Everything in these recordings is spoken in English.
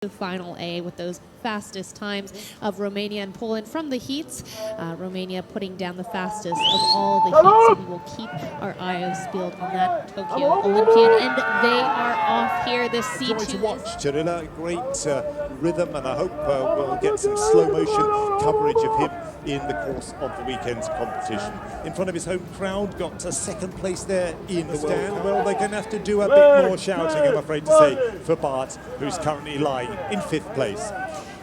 The final A with those fastest times of Romania and Poland from the heats. Romania putting down the fastest of all the heats, so we will keep our eyes peeled on that Tokyo Olympian. And they are off here. The C2 joy to watch, Cyrilla. Great rhythm, and I hope we'll get some slow motion coverage of him in the course of the weekend's competition. In front of his home crowd, got a second place there in the stand. Well, they're going to have to do a bit more shouting, I'm afraid to say, for Bart, who's currently lying in 5th place.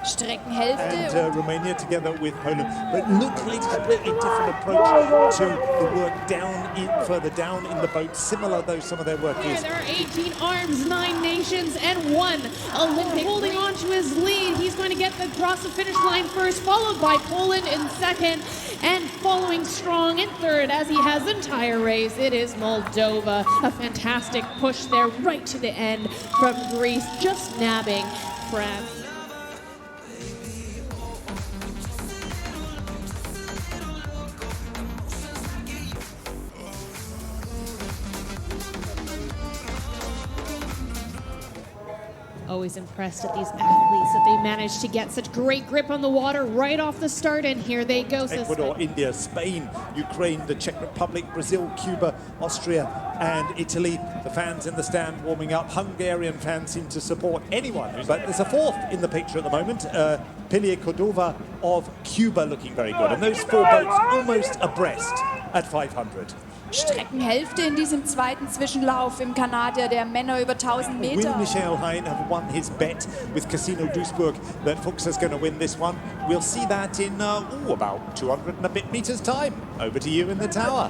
Streckenhälfte. And Romania together with Poland, but look at a completely different approach to the work further down in the boat. Similar, though, some of their work is. There are 18 arms, 9 nations, and 1 Olympic holding on to his lead. He's going to get across the finish line first, followed by Poland in 2nd, and following strong in 3rd, as he has the entire race. It is Moldova. A fantastic push there right to the end from Greece, just nabbing France. Always impressed at these athletes that they managed to get such great grip on the water right off the start, and here they go. Ecuador, India, Spain, Ukraine, the Czech Republic, Brazil, Cuba, Austria and Italy. The fans in the stand warming up. Hungarian fans seem to support anyone. But there's a 4th in the picture at the moment. Pilar Cordova of Cuba looking very good. And those 4 boats almost abreast at 500. Streckenhälfte in diesem zweiten Zwischenlauf im Kanadier der Männer über 1000 Meter. Will Michael Hein have won his bet with Casino Duisburg that Fuchs is going to win this one? We'll see that in about 200 and a bit meters time. Over to you in the tower.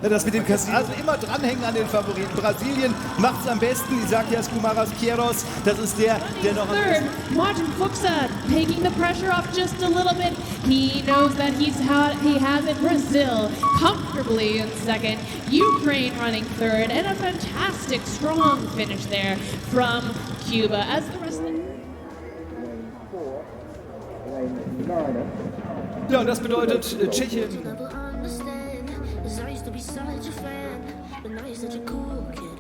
Das mit dem Casino, also immer dranhängen an den Favoriten. Brasilien macht es am besten. Isaquias Kumaras Queiroz, das ist der noch am besten. Martin Fuchs taking the pressure off just a little bit. He knows that he has it. Brazil comfortably in 2nd. Ukraine running 3rd, and a fantastic strong finish there from Cuba as the rest of the... Ja, und das bedeutet Tschechien. I used to be such a fan, but now you're such a cool kid.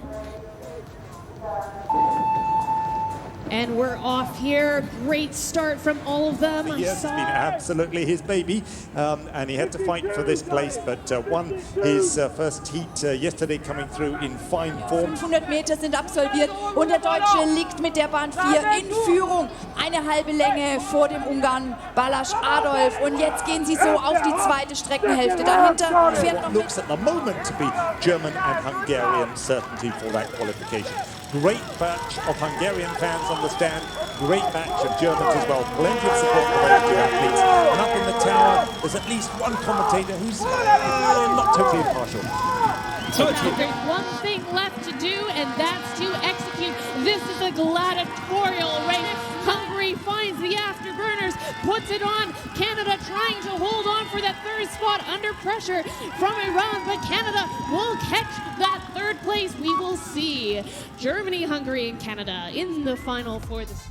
And we're off here. Great start from all of them. Yes, it's been absolutely his baby, and he had to fight for this place, but won his first heat yesterday, coming through in fine form. 500 Meter sind absolviert und der Deutsche liegt mit der Bahn 4 in Führung. Eine halbe Länge vor dem Ungarn Balázs Adolf, und jetzt gehen sie so auf die zweite Streckenhälfte. Dahinter fährt noch... Looks at the moment to be German and Hungarian certainty for that qualification. Great batch of Hungarian fans on the stand, great batch of Germans as well, plenty of support for those 2 athletes. And up in the tower, there's at least one commentator who's not totally impartial. There's one thing left to do, and that's to execute. This is a gladiatorial race. Hungary finds the afterburners, puts it on. Canada trying to hold on for that 3rd spot under pressure from Iran, but Canada will catch that 3rd place. We will see Germany, Hungary, and Canada in the final for this.